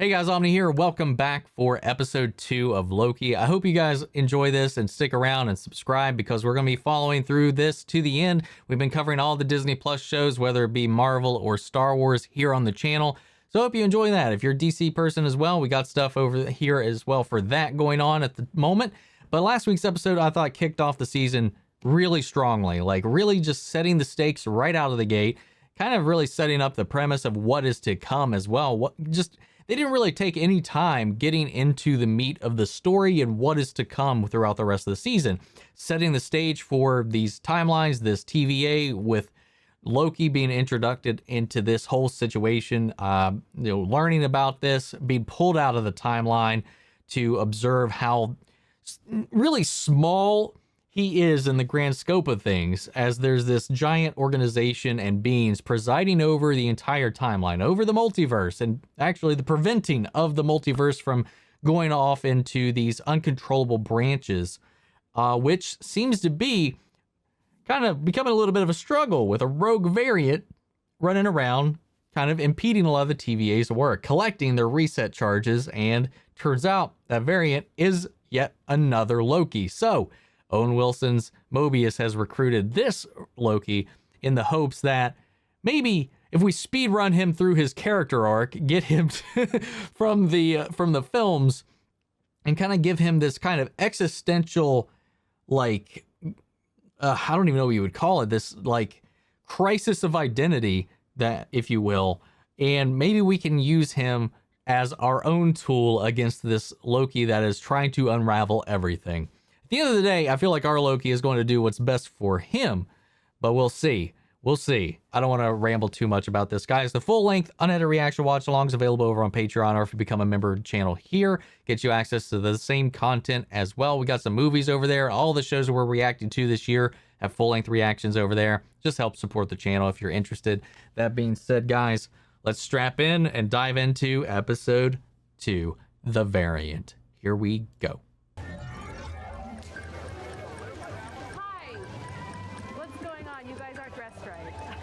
Hey guys, Omni here. Welcome back for episode 2 of Loki. I hope you guys enjoy this and stick around and subscribe because we're going to be following through this to the end. We've been covering all the Disney Plus shows, whether it be Marvel or Star Wars, here on the channel. So I hope you enjoy that. If you're a DC person as well, we got stuff over here as well for that going on at the moment. But last week's episode, I thought kicked off the season really strongly, like really just setting the stakes right out of the gate, kind of really setting up the premise of what is to come as well. They didn't really take any time getting into the meat of the story and what is to come throughout the rest of the season, setting the stage for these timelines, this TVA with Loki being introduced into this whole situation, learning about this, being pulled out of the timeline to observe how really small he is in the grand scope of things, as there's this giant organization and beings presiding over the entire timeline, over the multiverse, and actually the preventing of the multiverse from going off into these uncontrollable branches, which seems to be kind of becoming a little bit of a struggle with a rogue variant running around, kind of impeding a lot of the TVA's work, collecting their reset charges, and turns out that variant is yet another Loki. So Owen Wilson's Mobius has recruited this Loki in the hopes that maybe if we speed run him through his character arc, get him from the films, and kind of give him this kind of existential, like, I don't even know what you would call it, this like crisis of identity, that, if you will, and maybe we can use him as our own tool against this Loki that is trying to unravel everything. At the end of the day, I feel like our Loki is going to do what's best for him, but we'll see. We'll see. I don't want to ramble too much about this, guys. The full-length unedited reaction watch-along is available over on Patreon, or if you become a member of the channel here, gets you access to the same content as well. We got some movies over there. All the shows that we're reacting to this year have full-length reactions over there. Just help support the channel if you're interested. That being said, guys, let's strap in and dive into episode 2, The Variant. Here we go.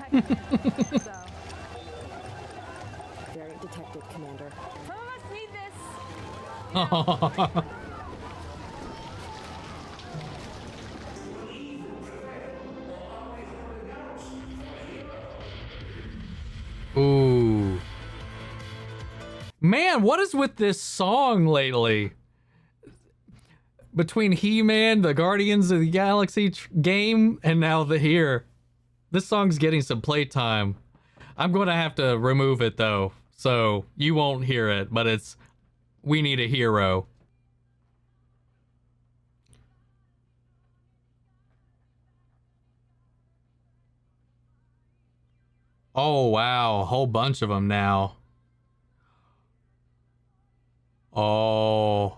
So. Variant detected, Commander. Some of us need this. Ooh. Man, what is with this song lately? Between He-Man, the Guardians of the Galaxy game, and now the here. This song's getting some playtime. I'm going to have to remove it though, so you won't hear it, but it's We Need a Hero. Oh wow, a whole bunch of them now. Oh.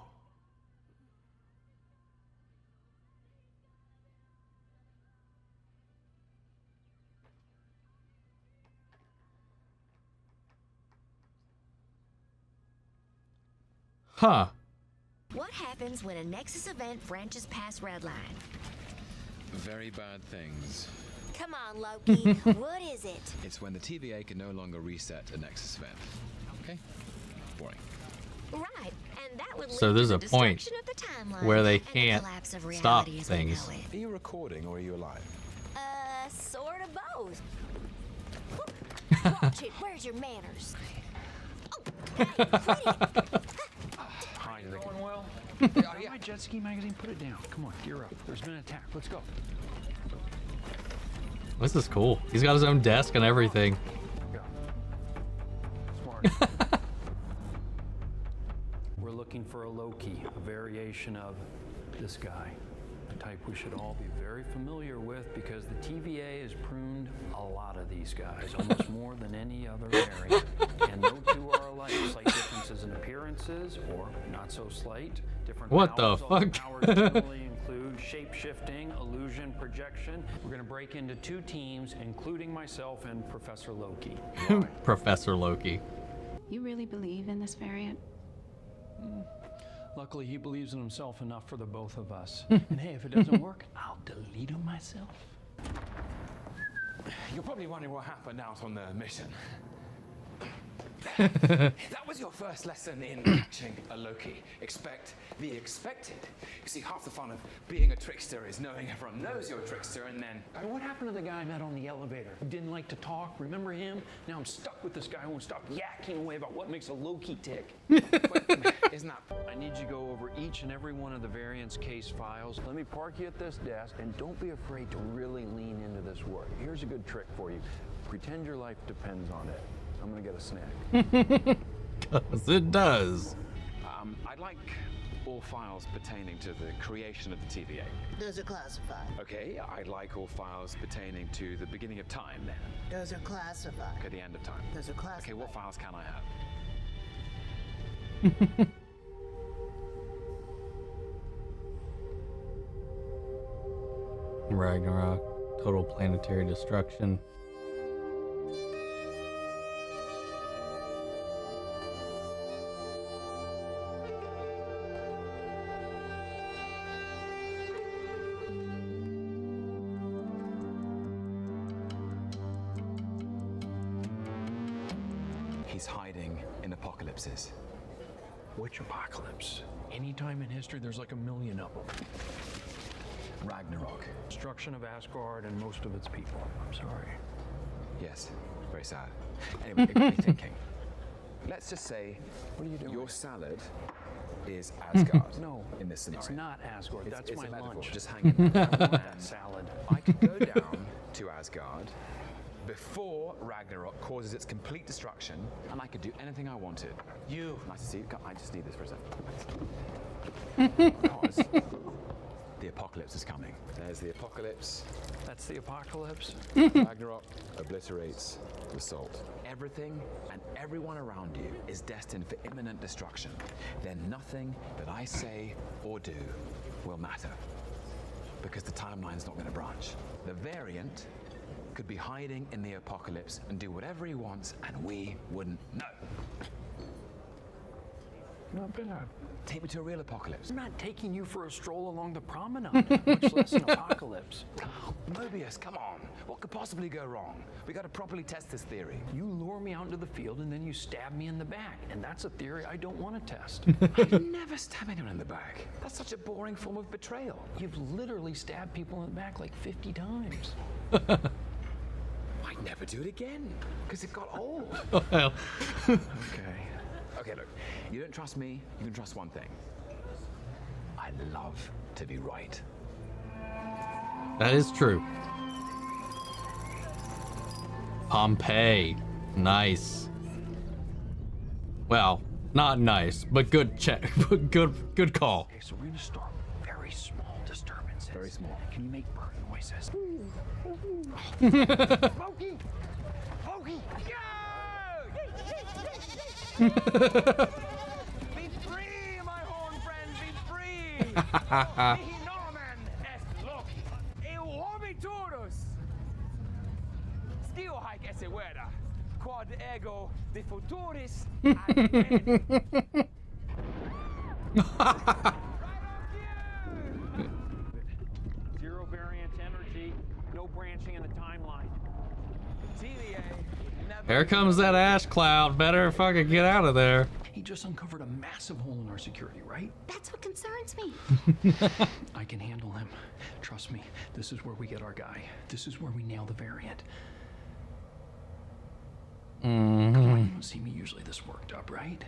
Huh. What happens when a Nexus event branches past Redline? Very bad things. Come on, Loki. What is it? It's when the TVA can no longer reset a Nexus event. Okay? Boring. Right, and that would lead So there's to a the point destruction of the timeline where they and the can't collapse of stop reality as we things. know it. Are you recording or are you alive? Sort of both. Watch it. Where's your manners? Oh, hey, quit it. Hi, going well? My jet ski magazine, put it down. Come on, gear up. There's been an attack. Let's go. This is cool. He's got his own desk and everything. Go. Smart. We're looking for a Loki, a variation of this guy. A type we should all be very familiar with because the TVA has pruned a lot of these guys, almost more than any other variant. And no two are alike. Slight differences in appearances, or not so slight. Different What the powers. All the fuck? powers generally include shape-shifting, illusion, projection. We're going to break into 2 teams, including myself and Professor Loki. Professor Loki. You really believe in this variant? Luckily, he believes in himself enough for the both of us. And hey, if it doesn't work, I'll delete him myself. You're probably wondering what happened out on the mission. That was your first lesson in catching a Loki. Expect the expected. You see, half the fun of being a trickster is knowing everyone knows you're a trickster, and then... Hey, what happened to the guy I met on the elevator who didn't like to talk? Remember him? Now I'm stuck with this guy who won't stop yakking away about what makes a Loki tick. Isn't that... I need you to go over each and every one of the variance case files. Let me park you at this desk, and don't be afraid to really lean into this work. Here's a good trick for you. Pretend your life depends on it. I'm gonna get a snack. 'Cause it does. I'd like all files pertaining to the creation of the TVA. Those are classified. Okay, I'd like all files pertaining to the beginning of time then. Those are classified. Okay, the end of time. Those are classified. Okay, what files can I have? Ragnarok, total planetary destruction. He's hiding in apocalypses. Which apocalypse? Any time in history, there's like a million of them. Ragnarok. Destruction of Asgard and most of its people. I'm sorry. Yes, very sad. Anyway, it got me thinking. Let's just say, What are you doing? your salad is Asgard. No, in this scenario. it's not Asgard. That's it's my a metaphor. lunch. Just hang in there. I want that salad. I could go down to Asgard before Ragnarok causes its complete destruction, and I could do anything I wanted. Nice to see you. I just need this for a second. Because the apocalypse is coming. There's the apocalypse. That's the apocalypse. Ragnarok obliterates the salt. Everything and everyone around you is destined for imminent destruction. Then nothing that I say or do will matter, because the timeline's not going to branch. The variant could be hiding in the apocalypse and do whatever he wants, and we wouldn't know. Not bad. Take me to a real apocalypse. I'm not taking you for a stroll along the promenade, much less an apocalypse. Mobius, come on. What could possibly go wrong? We got to properly test this theory. You lure me out into the field and then you stab me in the back, and that's a theory I don't want to test. I've never stabbed anyone in the back. That's such a boring form of betrayal. You've literally stabbed people in the back like 50 times. I'd never do it again, because it got old. Well, Okay. Okay, look, you don't trust me, you can trust one thing. I love to be right. that is true. Pompeii. Nice. Well, not nice, but good check. Good call. Okay, so we're gonna start with very small disturbances. Very small. Can you make bird noises? Loki! Loki! Be free, my horn friends, be free! Mihi nomen est Loki. Eu homiturus! Stio haec esse vera, quod ego de futuris adveni. Zero variance energy, no branching in the timeline. TVA never... Here comes that ash cloud. Better fucking get out of there. He just uncovered a massive hole in our security, right? That's what concerns me. I can handle him. Trust me, this is where we get our guy. This is where we nail the variant. Come on, you don't see me usually this worked up, right?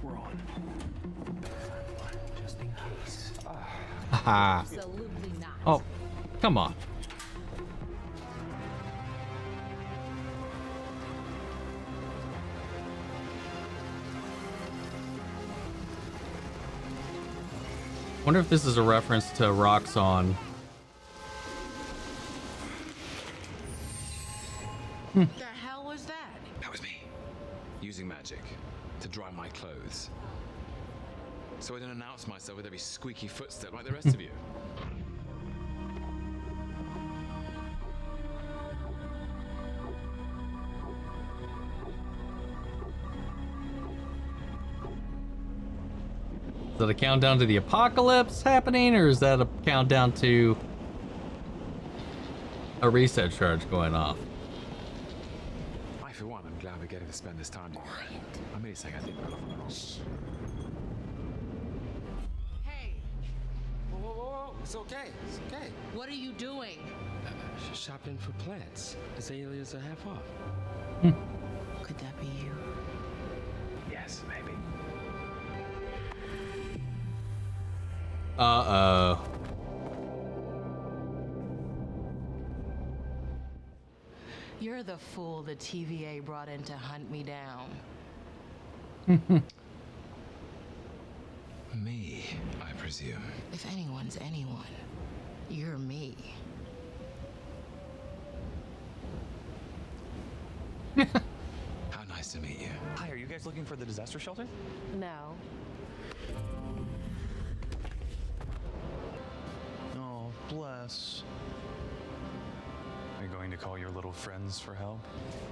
We're on. Just in case. Haha. Absolutely not. Oh, come on. Wonder if this is a reference to Roxxon. The hell was that? That was me, using magic to dry my clothes, so I don't announce myself with every squeaky footstep like the rest of you. Is that a countdown to the apocalypse happening, or is that a countdown to a reset charge going off? I for one, I'm glad we're getting to spend this time together. I'm really saying I think we're off on the wrong. Hey, Whoa. It's okay. It's okay. what are you doing? Shopping for plants. Azaleas are half off. Could that be you? Yes, maybe. Uh-oh. You're the fool the TVA brought in to hunt me down. Me, I presume. If anyone's anyone, you're me. How nice to meet you. Hi, are you guys looking for the disaster shelter? No. Oh, bless. Are you going to call your little friends for help?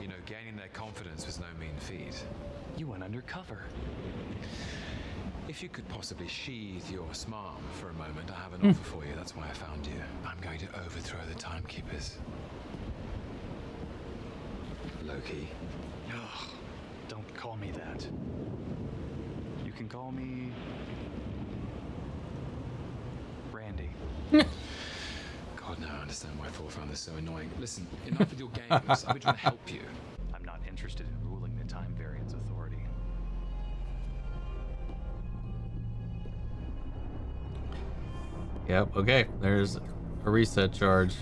You know, gaining their confidence was no mean feat. You went undercover. If you could possibly sheathe your smarm for a moment, I have an offer for you. That's why I found you. I'm going to overthrow the timekeepers. Loki. Ugh, don't call me that. You can call me Randy. God, now I understand why Thor found this so annoying. Listen, enough with your games. I've been trying to help you. I'm not interested in ruling the Time Variance Authority. Yep, okay. There's a reset charge.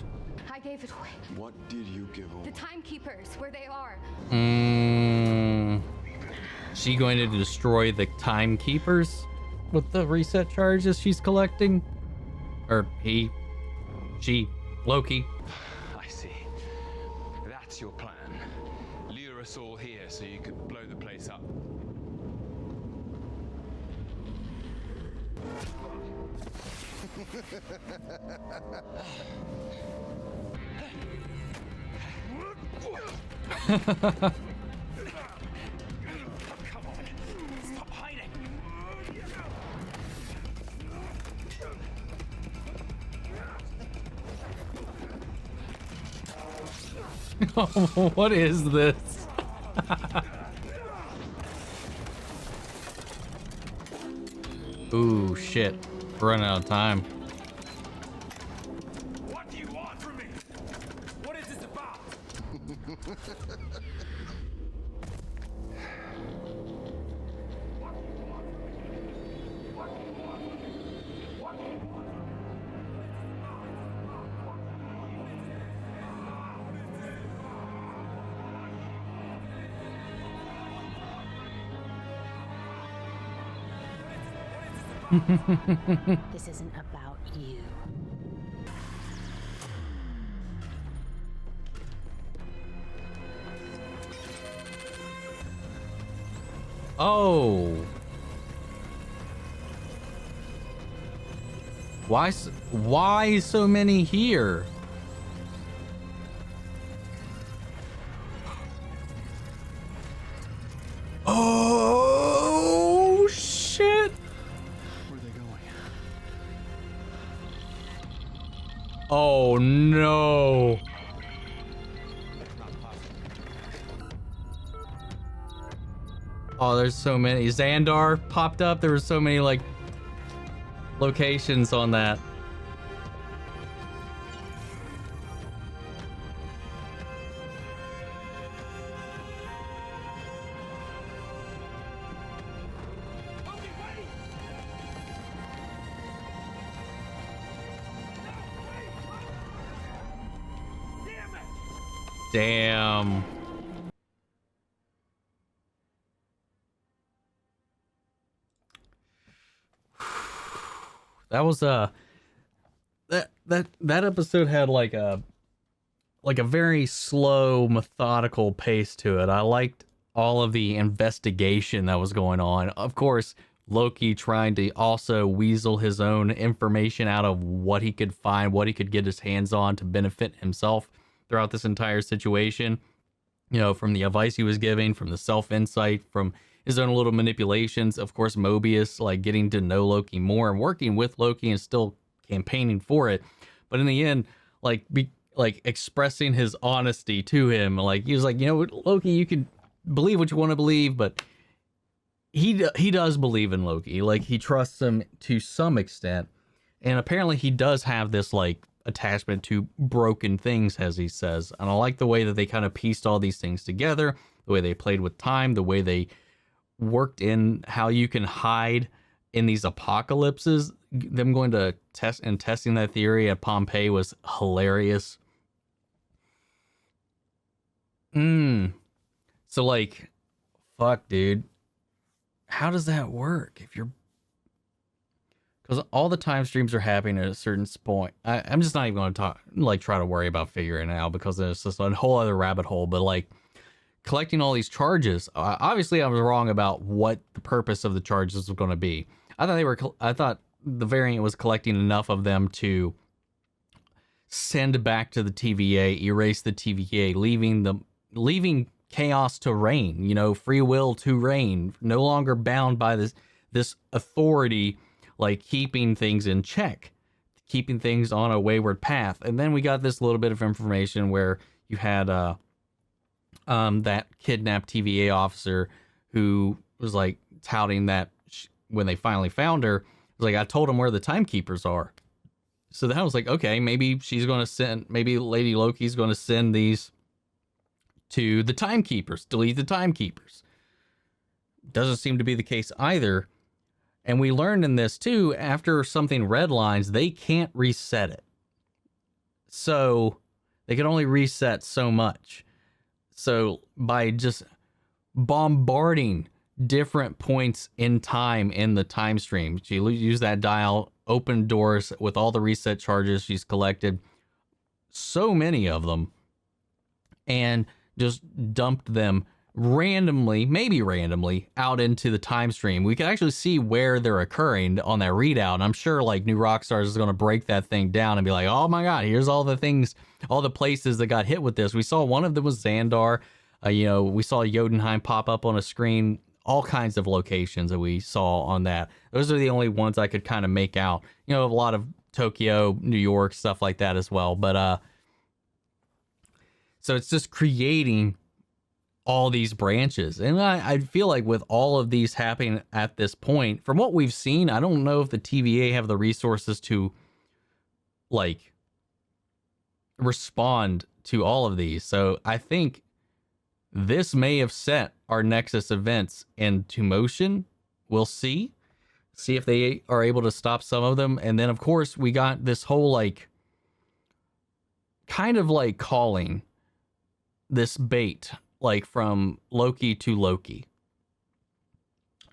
I gave it away. What did you give away? The timekeepers, where they are. She going to destroy the timekeepers with the reset charges she's collecting? Or he, she, Loki. I see. That's your plan. Lure us all here so you could blow the place up. Stop hiding! What is this? Ooh, shit. We're running out of time. What do you want from me? What is this about? This isn't about you. Oh. Why so many here? Oh shit. Where are they going? Oh no. Oh, there's so many. Xandar popped up. There were so many like locations on that. Damn. That was that episode had like a very slow, methodical pace to it. I liked all of the investigation that was going on. Of course, Loki trying to also weasel his own information out of what he could find, what he could get his hands on to benefit himself throughout this entire situation. You know, from the advice he was giving, from the self-insight, from his own little manipulations. Of course, Mobius, like getting to know Loki more and working with Loki and still campaigning for it. But in the end, like like expressing his honesty to him. Like he was like, you know, Loki, you can believe what you want to believe, but he does believe in Loki. Like he trusts him to some extent, and apparently he does have this like attachment to broken things, as he says. And I like the way that they kind of pieced all these things together, the way they played with time, the way they worked in how you can hide in these apocalypses. Them going to testing that theory at Pompeii was hilarious. So like, fuck, dude. How does that work if you're, because all the time streams are happening at a certain point. I'm just not even going to try to worry about figuring it out, because it's just a whole other rabbit hole. But like collecting all these charges, obviously I was wrong about what the purpose of the charges was going to be. I thought the variant was collecting enough of them to send back to the TVA, erase the TVA, leaving chaos to reign, you know, free will to reign, no longer bound by this authority, like keeping things in check, keeping things on a wayward path. And then we got this little bit of information where you had that kidnapped TVA officer who was like touting that when they finally found her, was like, I told him where the timekeepers are. So that was like, okay, maybe maybe Lady Loki's going to send these to the timekeepers, delete the timekeepers. Doesn't seem to be the case either. And we learned in this too, after something redlines, they can't reset it. So they can only reset so much. So by just bombarding different points in time in the time stream, she used that dial, opened doors with all the reset charges she's collected, so many of them, and just dumped them maybe randomly out into the time stream. We can actually see where they're occurring on that readout. And I'm sure like New Rockstars is going to break that thing down and be like, oh my God, here's all the things, all the places that got hit with this. We saw one of them was Xandar. We saw Jotunheim pop up on a screen, all kinds of locations that we saw on that. Those are the only ones I could kind of make out, a lot of Tokyo, New York, stuff like that as well. But, so it's just creating all these branches. And I feel like with all of these happening at this point, from what we've seen, I don't know if the TVA have the resources to like respond to all of these. So I think this may have set our Nexus events into motion. We'll see if they are able to stop some of them. And then of course we got this whole like kind of like calling this bait, like from Loki to Loki.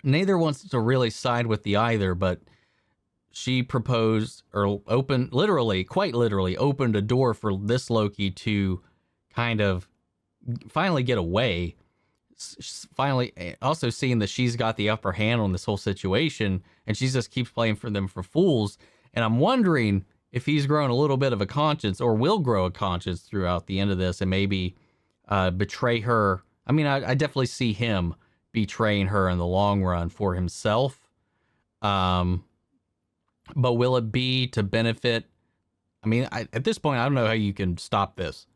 Neither wants to really side with the either, but she proposed or quite literally opened a door for this Loki to kind of finally get away. Finally, also seeing that she's got the upper hand on this whole situation, and she just keeps playing for them for fools. And I'm wondering if he's grown a little bit of a conscience, or will grow a conscience throughout the end of this, and maybe betray her. I mean, I definitely see him betraying her in the long run for himself. But will it be to benefit? I mean, at this point, I don't know how you can stop this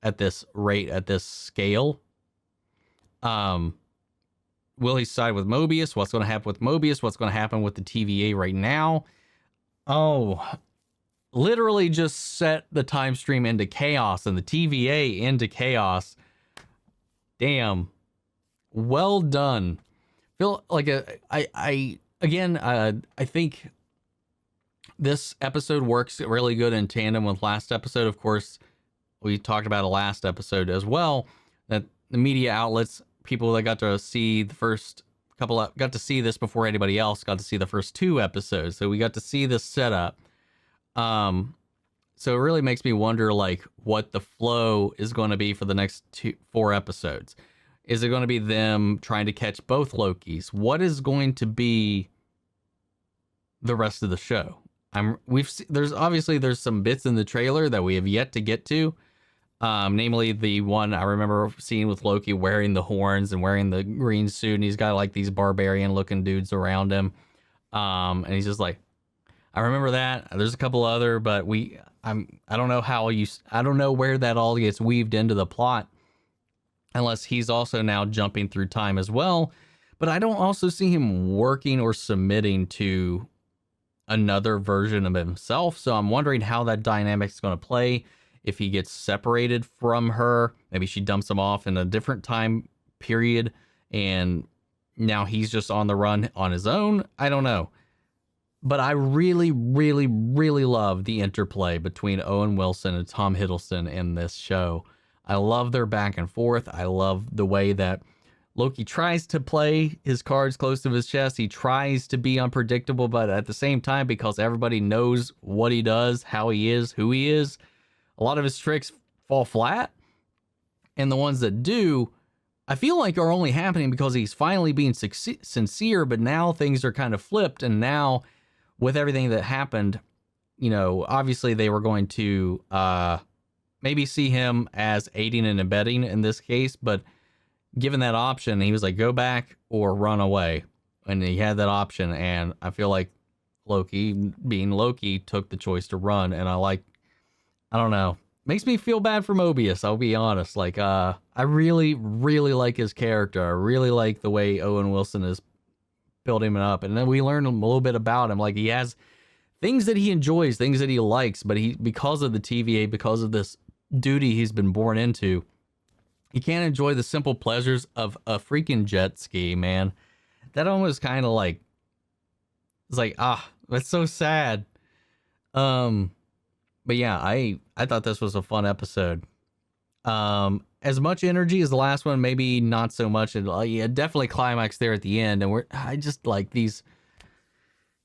at this rate, at this scale. Will he side with Mobius? What's going to happen with Mobius? What's going to happen with the TVA right now? Oh, literally just set the time stream into chaos and the TVA into chaos. Damn. Well done. Feel like I think this episode works really good in tandem with last episode. Of course, we talked about a last episode as well, that the media outlets, people that got to see the first couple, got to see this before anybody else got to see the first 2 episodes. So we got to see this setup. So it really makes me wonder, like, what the flow is going to be for the next 4 episodes. Is it going to be them trying to catch both Lokis? What is going to be the rest of the show? There's some bits in the trailer that we have yet to get to. Namely the one I remember seeing with Loki wearing the horns and wearing the green suit, and he's got like these barbarian looking dudes around him. And he's just like, I remember that. There's a couple other, but I don't know I don't know where that all gets weaved into the plot, unless he's also now jumping through time as well. But I don't also see him working or submitting to another version of himself. So I'm wondering how that dynamic is going to play. If he gets separated from her, maybe she dumps him off in a different time period, and now he's just on the run on his own. I don't know. But I really, really, really love the interplay between Owen Wilson and Tom Hiddleston in this show. I love their back and forth. I love the way that Loki tries to play his cards close to his chest. He tries to be unpredictable, but at the same time, because everybody knows what he does, how he is, who he is, a lot of his tricks fall flat. And the ones that do, I feel like are only happening because he's finally being sincere, but now things are kind of flipped. And now with everything that happened, you know, obviously they were going to maybe see him as aiding and abetting in this case, but given that option, he was like, go back or run away. And he had that option. And I feel like Loki, being Loki, took the choice to run. And I don't know. Makes me feel bad for Mobius, I'll be honest. Like, I really, really like his character. I really like the way Owen Wilson is building him up. And then we learn a little bit about him. Like, he has things that he enjoys, things that he likes, but because of the TVA, because of this duty he's been born into, he can't enjoy the simple pleasures of a freaking jet ski, man. That almost kind of like, it's like, that's so sad. But yeah, I thought this was a fun episode. As much energy as the last one, maybe not so much. And yeah, definitely climax there at the end. And I just like the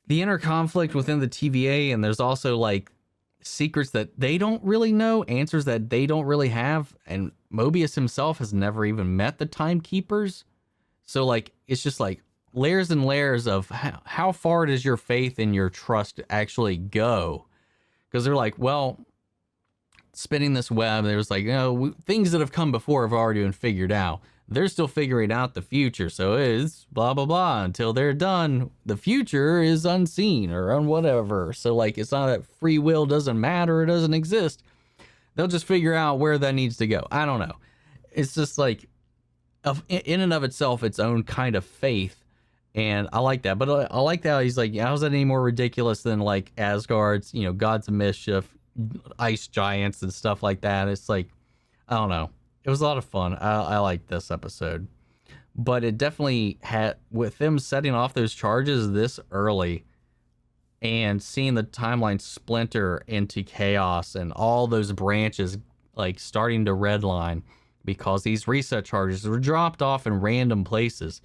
inner conflict within the TVA, and there's also like secrets that they don't really know, answers that they don't really have. And Mobius himself has never even met the timekeepers. So like, it's just like layers and layers of how far does your faith and your trust actually go? Because they're like, well, spinning this web, there's like, you know, things that have come before have already been figured out. They're still figuring out the future. So it's blah, blah, blah. Until they're done, the future is unseen or whatever. So like, it's not that free will doesn't matter. It doesn't exist. They'll just figure out where that needs to go. I don't know. It's just like, in and of itself, its own kind of faith. And I like that. But I like that he's like, how's that any more ridiculous than like Asgard's, you know, gods of mischief, ice giants and stuff like that. It's like, I don't know. It was a lot of fun. I liked this episode. But it definitely had, with them setting off those charges this early and seeing the timeline splinter into chaos and all those branches like starting to redline because these reset charges were dropped off in random places.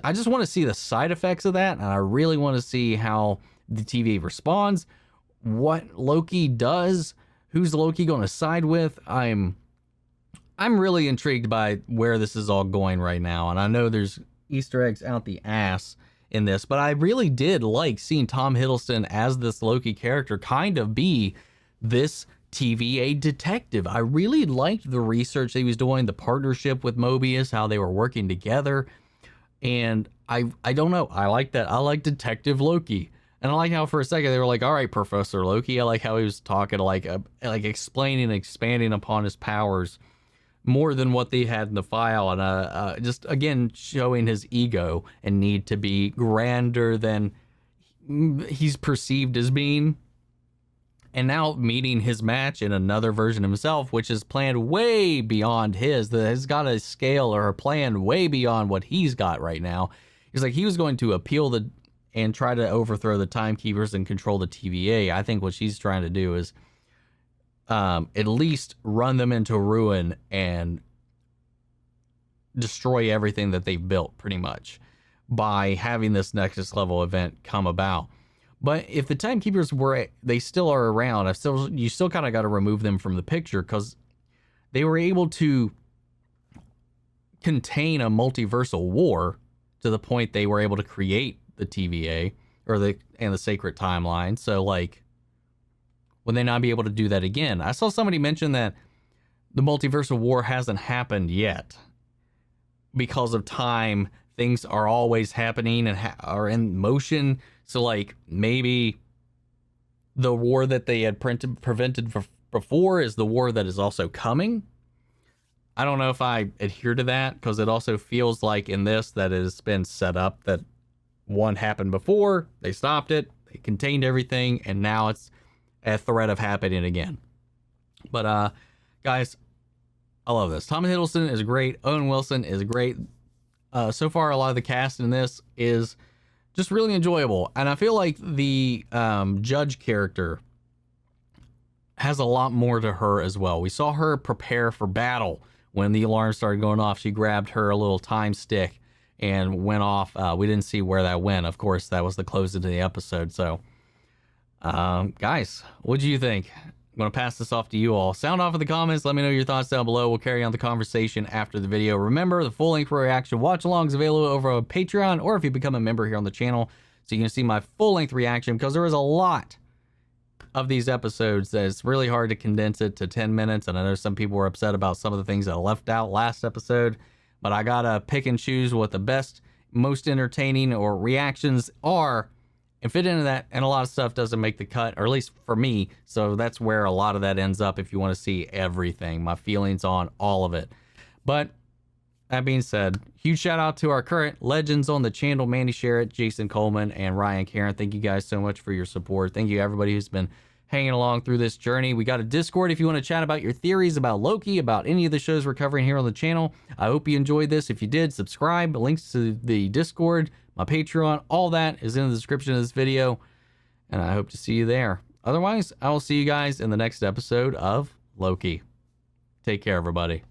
I just want to see the side effects of that, and I really want to see how the TVA responds, what Loki does, who's Loki going to side with. I'm really intrigued by where this is all going right now, and I know there's Easter eggs out the ass in this, but I really did like seeing Tom Hiddleston as this Loki character kind of be this TVA detective. I really liked the research that he was doing, the partnership with Mobius, how they were working together. And I don't know. I like that. I like Detective Loki. And I like how for a second they were like, all right, Professor Loki. I like how he was talking like explaining, expanding upon his powers more than what they had in the file. And just, again, showing his ego and need to be grander than he's perceived as being. And now meeting his match in another version of himself, which is planned way beyond his, that has got a scale or a plan way beyond what he's got right now. He's like, he was going to appeal and try to overthrow the timekeepers and control the TVA. I think what she's trying to do is at least run them into ruin and destroy everything that they've built pretty much by having this Nexus level event come about. But if the timekeepers they still are around, you still kind of got to remove them from the picture because they were able to contain a multiversal war to the point they were able to create the TVA and the sacred timeline. So like, would they not be able to do that again? I saw somebody mention that the multiversal war hasn't happened yet because of time. Things are always happening and are in motion. So like maybe the war that they had prevented before is the war that is also coming. I don't know if I adhere to that, because it also feels like in this that it has been set up that one happened before, they stopped it, they contained everything, and now it's a threat of happening again. But guys, I love this. Tom Hiddleston is great. Owen Wilson is great. So far, a lot of the cast in this is just really enjoyable. And I feel like the judge character has a lot more to her as well. We saw her prepare for battle when the alarm started going off. She grabbed her little time stick and went off. We didn't see where that went. Of course, that was the close into the episode. So, guys, what do you think? I'm going to pass this off to you all. Sound off in the comments. Let me know your thoughts down below. We'll carry on the conversation after the video. Remember, the full-length reaction watch-along is available over on Patreon, or if you become a member here on the channel, so you can see my full-length reaction, because there is a lot of these episodes that it's really hard to condense it to 10 minutes, and I know some people were upset about some of the things that I left out last episode, but I gotta pick and choose what the best, most entertaining or reactions are and fit into that, and a lot of stuff doesn't make the cut, or at least for me, so that's where a lot of that ends up if you want to see everything, my feelings on all of it. But that being said, huge shout out to our current legends on the channel, Mandy Sherritt, Jason Coleman, and Ryan Karen. Thank you guys so much for your support. Thank you everybody who's been hanging along through this journey. We got a Discord if you want to chat about your theories about Loki, about any of the shows we're covering here on the channel. I hope you enjoyed this. If you did, subscribe. Links to the Discord, my Patreon, all that is in the description of this video, and I hope to see you there. Otherwise, I will see you guys in the next episode of Loki. Take care, everybody.